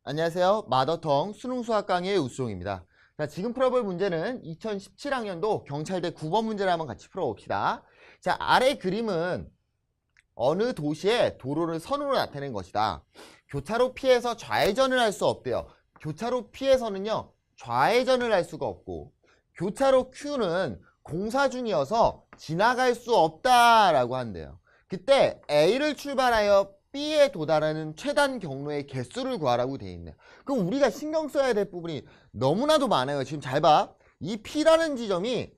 안녕하세요. 마더텅 수능수학 강의의 우수종입니다. 자, 지금 풀어볼 문제는 2017학년도 경찰대 9번 문제를 한번 같이 풀어봅시다. 자, 아래 그림은 어느 도시의 도로를 선으로 나타낸 것이다. 교차로 피해서 좌회전을 할 수 없대요. 교차로 피해서는요, 좌회전을 할 수가 없고, 교차로 Q는 공사 중이어서 지나갈 수 없다라고 한대요. 그때 A를 출발하여 B에 도달하는 최단 경로의 개수를 구하라고 되어 있네요. 그럼 우리가 신경 써야 될 부분이 너무나도 많아요. 지금 잘 봐. 이 P라는 지점이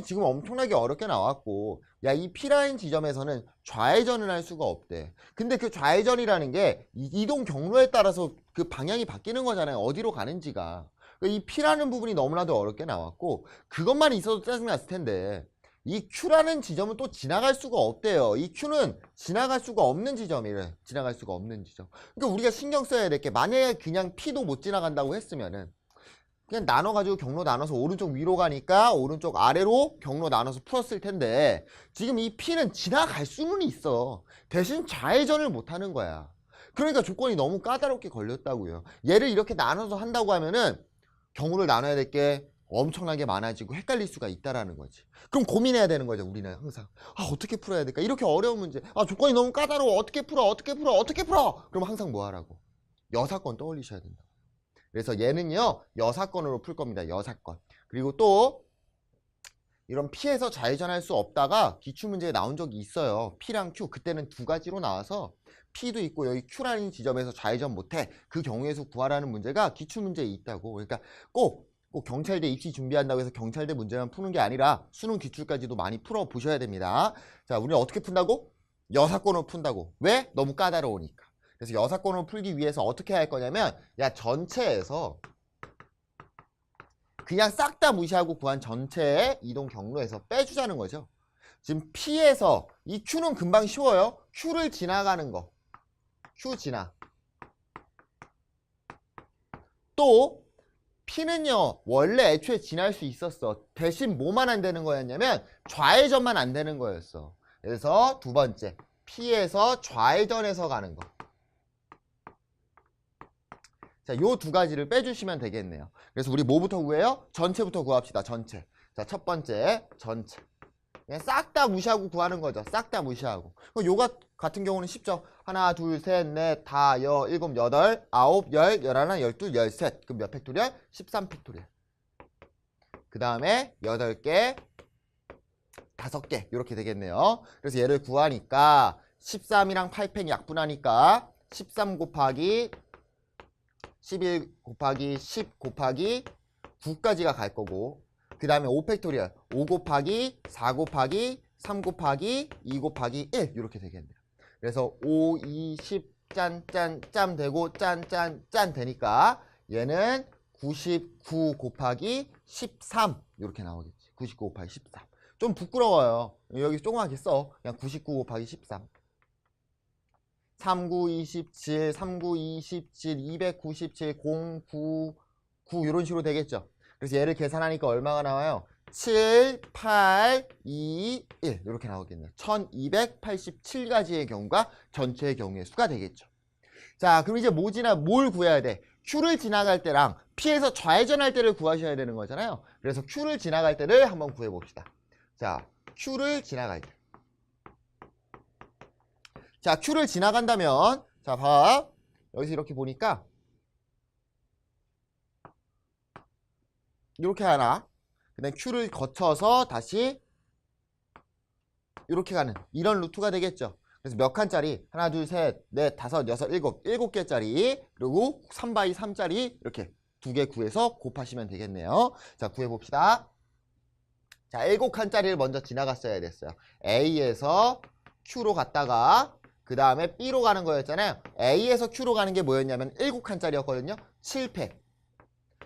지금 엄청나게 어렵게 나왔고, 야, 이 P라는 지점에서는 좌회전을 할 수가 없대. 근데 그 좌회전이라는 게 이동 경로에 따라서 그 방향이 바뀌는 거잖아요. 어디로 가는지가. 이 P라는 부분이 너무나도 어렵게 나왔고, 그것만 있어도 짜증났을 텐데, 이 Q라는 지점은 또 지나갈 수가 없대요. 이 Q는 지나갈 수가 없는 지점이래. 지나갈 수가 없는 지점. 그러니까 우리가 신경 써야 될 게, 만약에 그냥 P도 못 지나간다고 했으면은, 그냥 나눠가지고 경로 나눠서 오른쪽 위로 가니까 오른쪽 아래로 경로 나눠서 풀었을 텐데, 지금 이 P는 지나갈 수는 있어. 대신 좌회전을 못하는 거야. 그러니까 조건이 너무 까다롭게 걸렸다고요. 얘를 이렇게 나눠서 한다고 하면은 경우를 나눠야 될 게 엄청나게 많아지고 헷갈릴 수가 있다라는 거지. 그럼 고민해야 되는 거죠. 우리는 항상 어떻게 풀어야 될까? 이렇게 어려운 문제, 조건이 너무 까다로워. 어떻게 풀어? 그럼 항상 뭐 하라고? 여사건 떠올리셔야 된다. 그래서 얘는요, 여사건으로 풀 겁니다. 여사건. 그리고 또 이런 P에서 좌회전할 수 없다가 기출문제에 나온 적이 있어요. P랑 Q. 그때는 두 가지로 나와서 P도 있고 여기 Q라는 지점에서 좌회전 못해. 그 경우에서 구하라는 문제가 기출문제에 있다고. 그러니까 꼭 경찰대 입시 준비한다고 해서 경찰대 문제만 푸는 게 아니라 수능 기출까지도 많이 풀어보셔야 됩니다. 자, 우리는 어떻게 푼다고? 여사건으로 푼다고. 왜? 너무 까다로우니까. 그래서 여사건으로 풀기 위해서 어떻게 할 거냐면, 야, 전체에서 그냥 싹 다 무시하고 구한 전체의 이동 경로에서 빼주자는 거죠. 지금 P에서 이 Q는 금방 쉬워요. Q를 지나가는 거. Q 지나. 또 P는요, 원래 애초에 지날 수 있었어. 대신 뭐만 안 되는 거였냐면 좌회전만 안 되는 거였어. 그래서 두 번째, P에서 좌회전해서 가는 거. 자, 요 두 가지를 빼주시면 되겠네요. 그래서 우리 뭐부터 구해요? 전체부터 구합시다. 전체. 자, 첫 번째, 전체. 그냥 싹 다 무시하고 구하는 거죠. 싹 다 무시하고. 요가 같은 경우는 쉽죠. 하나, 둘, 셋, 넷, 다, 여, 일곱, 여덟, 아홉, 열, 열하나, 열둘, 열셋. 그럼 몇 팩토리얼? 13팩토리얼. 그 다음에 8개, 5개. 이렇게 되겠네요. 그래서 얘를 구하니까 13이랑 8팩 약분하니까 13 곱하기 11 곱하기 10 곱하기 9까지가 갈 거고, 그 다음에 5팩토리얼 5 곱하기 4 곱하기 3 곱하기 2 곱하기 1 이렇게 되겠네요. 그래서 5, 2, 10 짠 되고 짠 되니까 얘는 99 곱하기 13 이렇게 나오겠지. 99 곱하기 13. 좀 부끄러워요. 여기 조그맣게 써. 그냥 99 곱하기 13. 39, 27, 39, 27, 297, 0, 9, 9 이런 식으로 되겠죠. 그래서 얘를 계산하니까 얼마가 나와요? 7, 8, 2, 1 이렇게 나오겠네요. 1287가지의 경우가 전체의 경우의 수가 되겠죠. 자, 그럼 이제 뭘 구해야 돼? Q를 지나갈 때랑 P에서 좌회전할 때를 구하셔야 되는 거잖아요. 그래서 Q를 지나갈 때를 한번 구해봅시다. 자, Q를 지나갈 때. 자, Q를 지나간다면, 자, 봐. 여기서 이렇게 보니까 이렇게 하나, 그 다음에 Q를 거쳐서 다시 이렇게 가는 이런 루트가 되겠죠. 그래서 몇 칸짜리? 하나, 둘, 셋, 넷, 다섯, 여섯, 일곱 개짜리, 그리고 3x 3짜리 이렇게 두 개 구해서 곱하시면 되겠네요. 자, 구해봅시다. 자, 7칸짜리를 먼저 지나갔어야 됐어요. A에서 Q로 갔다가 그 다음에 B로 가는 거였잖아요. A에서 Q로 가는 게 뭐였냐면 7칸짜리였거든요. 7팩.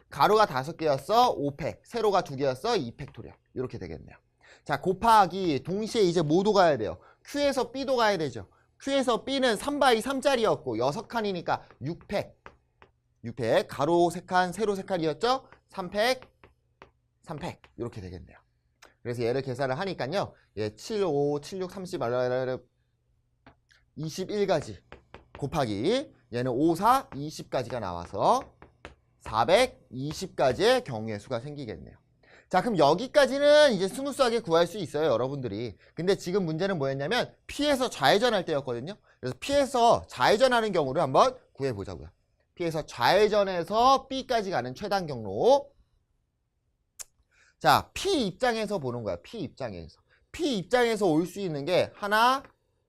가로가 5개였어. 5팩. 세로가 2개였어. 2팩토리얼. 이렇게 되겠네요. 자, 곱하기 동시에 이제 뭐도 가야 돼요? Q에서 B도 가야 되죠. Q에서 B는 3x 3짜리였고 6칸이니까 6팩. 6팩. 가로 3칸, 세로 3칸이었죠? 3팩, 3팩. 이렇게 되겠네요. 그래서 얘를 계산을 하니까요. 얘 7, 5, 7, 6, 30, 21가지 곱하기 얘는 5, 4, 20까지가 나와서 420가지의 경우의 수가 생기겠네요. 자, 그럼 여기까지는 이제 스무스하게 구할 수 있어요, 여러분들이. 근데 지금 문제는 뭐였냐면 P에서 좌회전할 때였거든요. 그래서 P에서 좌회전하는 경우를 한번 구해보자고요. P에서 좌회전해서 B까지 가는 최단 경로. 자, P 입장에서 보는 거야. P 입장에서. P 입장에서 올 수 있는 게 하나,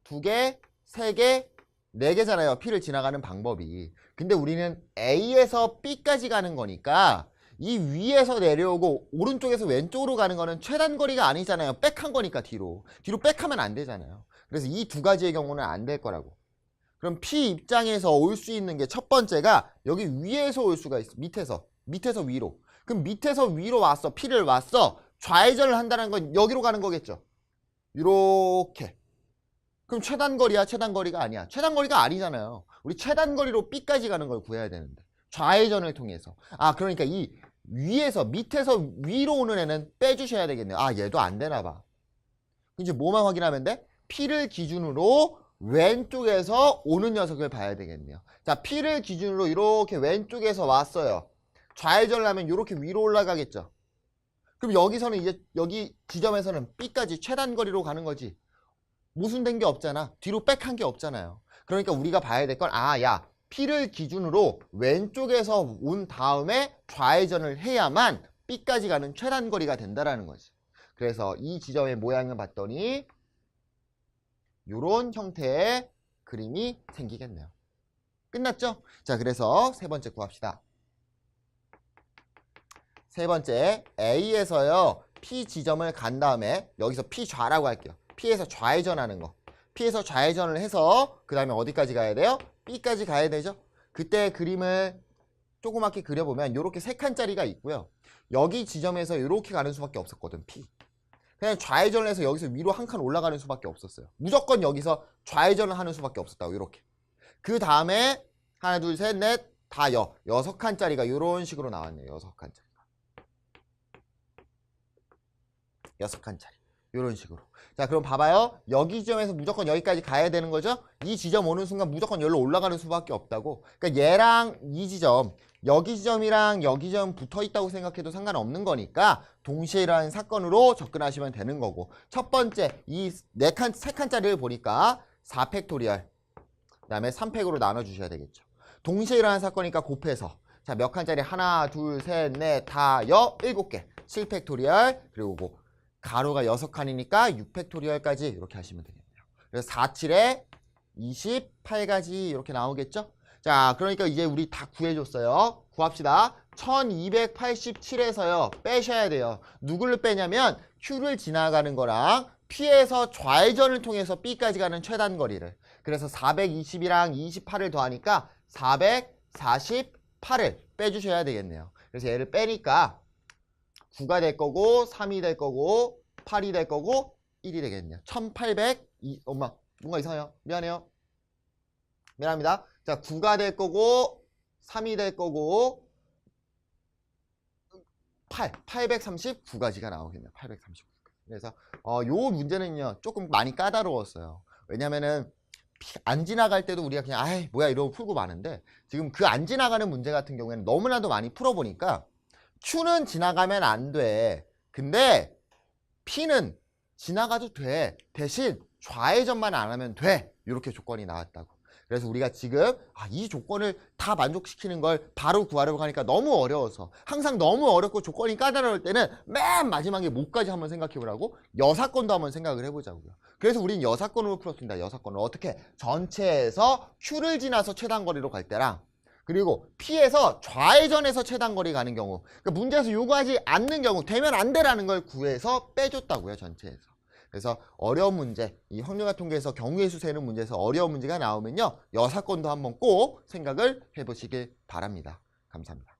두 개, 세 개, 네 개잖아요. P를 지나가는 방법이. 근데 우리는 A에서 B까지 가는 거니까 이 위에서 내려오고 오른쪽에서 왼쪽으로 가는 거는 최단 거리가 아니잖아요. 백한 거니까 뒤로. 뒤로 백하면 안 되잖아요. 그래서 이 두 가지의 경우는 안 될 거라고. 그럼 P 입장에서 올 수 있는 게 첫 번째가 여기 위에서 올 수가 있어. 밑에서 위로. 그럼 밑에서 위로 왔어. P를 왔어. 좌회전을 한다는 건 여기로 가는 거겠죠. 이렇게. 그럼 최단거리야? 최단거리가 아니야. 최단거리가 아니잖아요. 우리 최단거리로 B까지 가는 걸 구해야 되는데. 좌회전을 통해서. 아, 그러니까 이 위에서 밑에서 위로 오는 애는 빼주셔야 되겠네요. 아, 얘도 안 되나 봐. 이제 뭐만 확인하면 돼? P를 기준으로 왼쪽에서 오는 녀석을 봐야 되겠네요. 자, P를 기준으로 이렇게 왼쪽에서 왔어요. 좌회전을 하면 이렇게 위로 올라가겠죠. 그럼 여기서는 이제 여기 지점에서는 B까지 최단거리로 가는 거지. 모순된 게 없잖아. 뒤로 백한 게 없잖아요. 그러니까 우리가 봐야 될 건 야, P를 기준으로 왼쪽에서 온 다음에 좌회전을 해야만 B까지 가는 최단거리가 된다라는 거지. 그래서 이 지점의 모양을 봤더니 이런 형태의 그림이 생기겠네요. 끝났죠? 자, 그래서 세 번째 구합시다. 세 번째, A에서요, P 지점을 간 다음에 여기서 P 좌라고 할게요. P에서 좌회전하는 거. P에서 좌회전을 해서 그 다음에 어디까지 가야 돼요? B까지 가야 되죠. 그때 그림을 조그맣게 그려보면 이렇게 세 칸짜리가 있고요. 여기 지점에서 이렇게 가는 수밖에 없었거든. P. 그냥 좌회전을 해서 여기서 위로 한 칸 올라가는 수밖에 없었어요. 무조건 여기서 좌회전을 하는 수밖에 없었다고. 이렇게. 그 다음에 하나, 둘, 셋, 넷, 다 여섯 칸짜리가 이런 식으로 나왔네요. 여섯 칸짜리. 여섯 칸짜리. 이런 식으로. 자, 그럼 봐봐요. 여기 지점에서 무조건 여기까지 가야 되는 거죠? 이 지점 오는 순간 무조건 여기로 올라가는 수밖에 없다고. 그러니까 얘랑 이 지점, 여기 지점이랑 여기 지점 붙어 있다고 생각해도 상관없는 거니까 동시에 일어나는 사건으로 접근하시면 되는 거고. 첫 번째, 이 세 칸짜리를 보니까 4팩토리얼, 그 다음에 3팩으로 나눠주셔야 되겠죠. 동시에 일어나는 사건이니까 곱해서. 자, 몇 칸짜리? 하나, 둘, 셋, 넷, 다, 7개. 7팩토리얼, 그리고 뭐 가로가 6칸이니까 6팩토리얼까지 이렇게 하시면 되겠네요. 그래서 4, 7에 28가지 이렇게 나오겠죠? 자, 그러니까 이제 우리 다 구해줬어요. 구합시다. 1287에서요. 빼셔야 돼요. 누구를 빼냐면 Q를 지나가는 거랑 P에서 좌회전을 통해서 B까지 가는 최단 거리를. 그래서 420이랑 28을 더하니까 448을 빼주셔야 되겠네요. 그래서 얘를 빼니까 9가 될 거고 3이 될 거고 8이 될 거고 1이 되겠네요. 1802. 엄마 뭔가 이상해요. 미안해요. 미안합니다. 자, 9가 될 거고 3이 될 거고 839가지가 나오겠네요. 839. 그래서 요 문제는요. 조금 많이 까다로웠어요. 왜냐면은 안 지나갈 때도 우리가 그냥 아이 뭐야 이러고 풀고 마는데 지금 그 안 지나가는 문제 같은 경우에는 너무나도 많이 풀어보니까 Q는 지나가면 안 돼. 근데 P는 지나가도 돼. 대신 좌회전만 안 하면 돼. 이렇게 조건이 나왔다고. 그래서 우리가 지금 이 조건을 다 만족시키는 걸 바로 구하려고 하니까 너무 어려워서 항상 너무 어렵고 조건이 까다로울 때는 맨 마지막에 뭐까지 한번 생각해 보라고 여사건도 한번 생각을 해보자고요. 그래서 우린 여사건으로 풀었습니다. 여사건을 어떻게 전체에서 Q를 지나서 최단거리로 갈 때랑 그리고 P에서 좌회전해서 최단거리 가는 경우 그러니까 문제에서 요구하지 않는 경우 되면 안 되라는 걸 구해서 빼줬다고요. 전체에서. 그래서 어려운 문제, 이 확률과 통계에서 경우의 수 세는 문제에서 어려운 문제가 나오면요. 여사건도 한번 꼭 생각을 해보시길 바랍니다. 감사합니다.